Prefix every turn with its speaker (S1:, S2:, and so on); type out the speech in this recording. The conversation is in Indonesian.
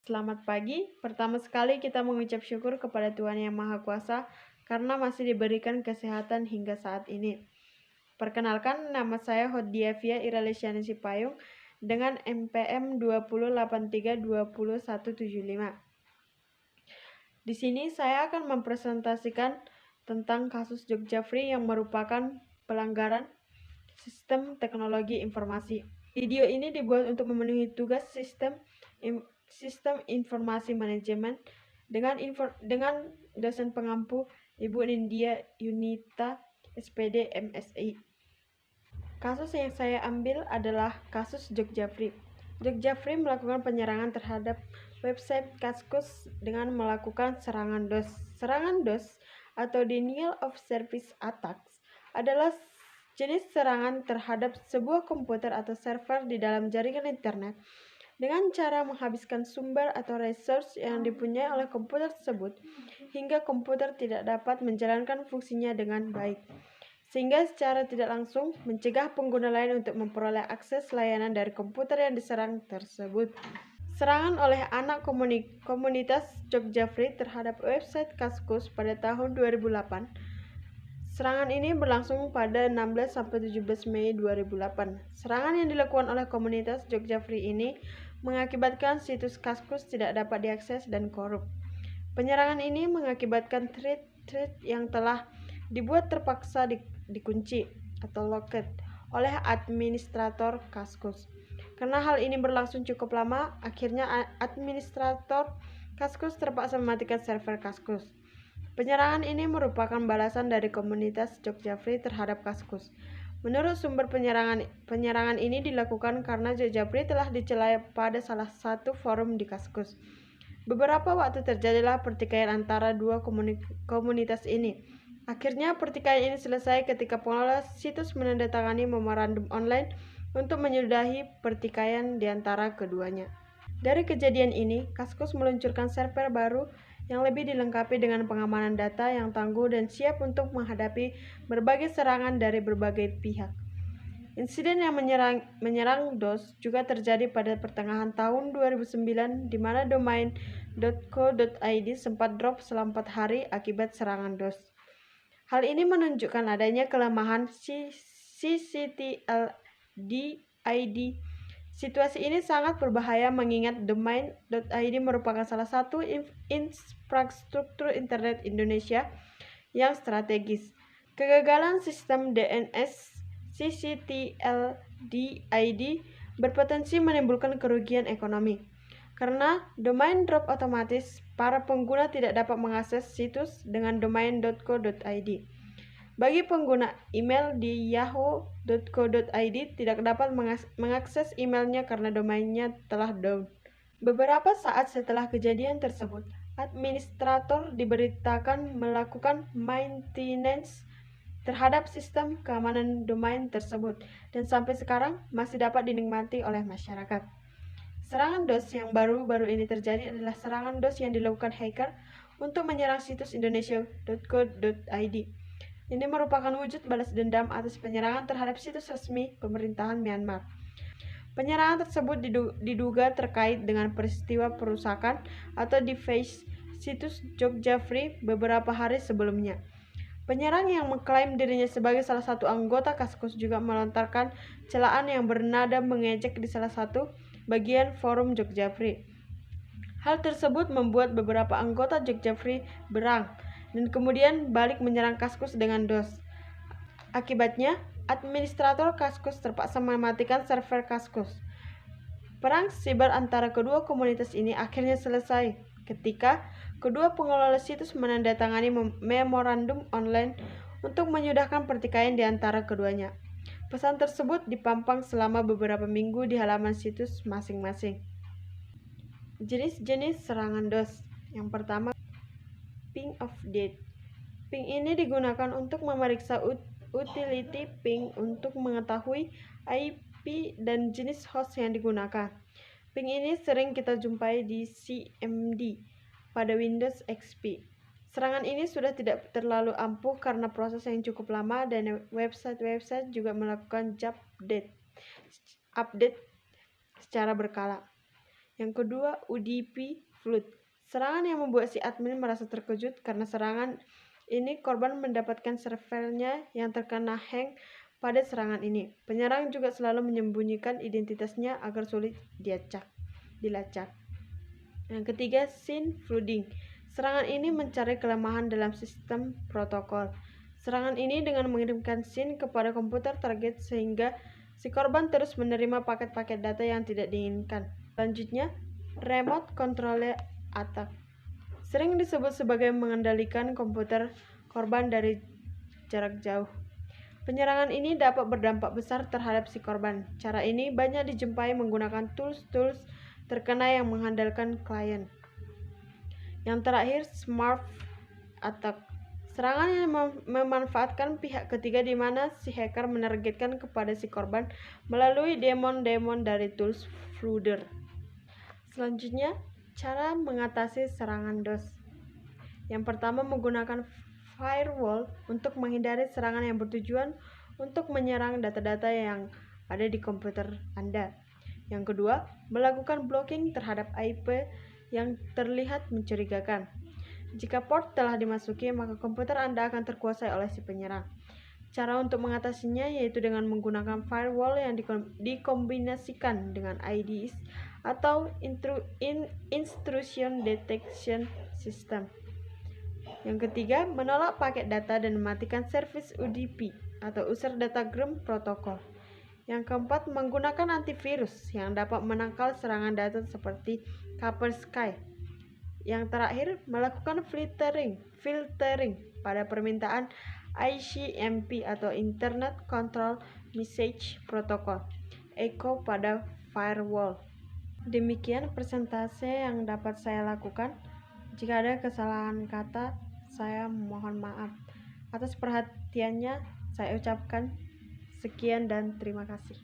S1: Selamat pagi. Pertama sekali kita mengucap syukur kepada Tuhan Yang Maha Kuasa karena masih diberikan kesehatan hingga saat ini. Perkenalkan, nama saya Hodiavia Iralesiani Sipayung dengan NPM 2083202175. Di sini saya akan mempresentasikan tentang kasus Jogja Free yang merupakan pelanggaran sistem teknologi informasi. Video ini dibuat untuk memenuhi tugas sistem informasi manajemen dengan dosen pengampu Ibu Nindya Yunita SPD MSI. Kasus yang saya ambil adalah kasus Jogja Free. Jogja Free melakukan penyerangan terhadap website Kaskus dengan melakukan serangan DOS. Serangan DOS atau Denial of Service Attacks adalah jenis serangan terhadap sebuah komputer atau server di dalam jaringan internet dengan cara menghabiskan sumber atau resource yang dipunyai oleh komputer tersebut hingga komputer tidak dapat menjalankan fungsinya dengan baik, sehingga secara tidak langsung mencegah pengguna lain untuk memperoleh akses layanan dari komputer yang diserang tersebut. Serangan oleh anak komunitas Jogja Free terhadap website Kaskus pada tahun 2008. Serangan ini berlangsung pada 16-17 Mei 2008. Serangan yang dilakukan oleh komunitas Jogja Free ini mengakibatkan situs Kaskus tidak dapat diakses dan korup. Penyerangan ini mengakibatkan thread yang telah dibuat terpaksa dikunci atau locked oleh administrator Kaskus. Karena hal ini berlangsung cukup lama, akhirnya administrator Kaskus terpaksa mematikan server Kaskus. Penyerangan ini merupakan balasan dari komunitas Jogja Free terhadap Kaskus. Menurut sumber penyerangan ini dilakukan karena Jogja Free telah dicela pada salah satu forum di Kaskus. Beberapa waktu terjadilah pertikaian antara dua komunitas ini. Akhirnya pertikaian ini selesai ketika pengelola situs menandatangani memorandum online untuk menyudahi pertikaian di antara keduanya. Dari kejadian ini, Kaskus meluncurkan server baru yang lebih dilengkapi dengan pengamanan data yang tangguh dan siap untuk menghadapi berbagai serangan dari berbagai pihak. Insiden yang menyerang DOS juga terjadi pada pertengahan tahun 2009 di mana domain .co.id sempat drop selama 4 hari akibat serangan DOS. Hal ini menunjukkan adanya kelemahan ccTLD-ID. Situasi ini sangat berbahaya mengingat domain.id merupakan salah satu infrastruktur internet Indonesia yang strategis. Kegagalan sistem DNS ccTLD-ID berpotensi menimbulkan kerugian ekonomi. Karena domain drop otomatis, para pengguna tidak dapat mengakses situs dengan domain.co.id. Bagi pengguna email di yahoo.co.id tidak dapat mengakses emailnya karena domainnya telah down. Beberapa saat setelah kejadian tersebut, administrator diberitakan melakukan maintenance terhadap sistem keamanan domain tersebut dan sampai sekarang masih dapat dinikmati oleh masyarakat. Serangan DOS yang baru-baru ini terjadi adalah serangan DOS yang dilakukan hacker untuk menyerang situs indonesia.co.id. Ini merupakan wujud balas dendam atas penyerangan terhadap situs resmi pemerintahan Myanmar. Penyerangan tersebut diduga terkait dengan peristiwa perusakan atau deface situs Jogja Free beberapa hari sebelumnya. Penyerang yang mengklaim dirinya sebagai salah satu anggota Kaskus juga melontarkan celaan yang bernada mengejek di salah satu bagian forum Jogja Free. Hal tersebut membuat beberapa anggota Jogja Free berang dan kemudian balik menyerang Kaskus dengan DOS. Akibatnya, administrator Kaskus terpaksa mematikan server Kaskus. Perang siber antara kedua komunitas ini akhirnya selesai ketika kedua pengelola situs menandatangani memorandum online untuk menyudahkan pertikaian di antara keduanya. Pesan tersebut dipampang selama beberapa minggu di halaman situs masing-masing. Jenis-jenis serangan DOS. Yang pertama, ping of death. Ping ini digunakan untuk memeriksa utility ping untuk mengetahui IP dan jenis host yang digunakan. Ping ini sering kita jumpai di CMD pada Windows XP. Serangan ini sudah tidak terlalu ampuh karena proses yang cukup lama dan website juga melakukan update secara berkala. Yang kedua, UDP flood. Serangan yang membuat si admin merasa terkejut karena serangan ini korban mendapatkan servernya yang terkena hang pada serangan ini. Penyerang juga selalu menyembunyikan identitasnya agar sulit dilacak. Yang ketiga, SYN flooding. Serangan ini mencari kelemahan dalam sistem protokol. Serangan ini dengan mengirimkan SYN kepada komputer target sehingga si korban terus menerima paket-paket data yang tidak diinginkan. Selanjutnya, remote control attack. Sering disebut sebagai mengendalikan komputer korban dari jarak jauh. Penyerangan ini dapat berdampak besar terhadap si korban. Cara ini banyak dijumpai menggunakan tools terkena yang mengandalkan klien. Yang terakhir, smart attack. Serangan yang memanfaatkan pihak ketiga di mana si hacker menargetkan kepada si korban melalui daemon dari tools flooders. Selanjutnya, cara mengatasi serangan DOS. Yang pertama, menggunakan firewall untuk menghindari serangan yang bertujuan untuk menyerang data-data yang ada di komputer Anda. Yang kedua, melakukan blocking terhadap IP yang terlihat mencurigakan. Jika port telah dimasuki, maka komputer Anda akan terkuasai oleh si penyerang. Cara untuk mengatasinya yaitu dengan menggunakan firewall yang dikombinasikan dengan IDS atau Intrusion Detection System. Yang ketiga, menolak paket data dan mematikan service UDP atau User Datagram Protocol. Yang keempat, menggunakan antivirus yang dapat menangkal serangan data seperti Kaspersky. Yang terakhir, melakukan filtering pada permintaan ICMP atau Internet Control Message Protocol (ECO) pada firewall. Demikian presentase yang dapat saya lakukan. Jika ada kesalahan kata, saya mohon maaf. Atas perhatiannya, saya ucapkan sekian dan terima kasih.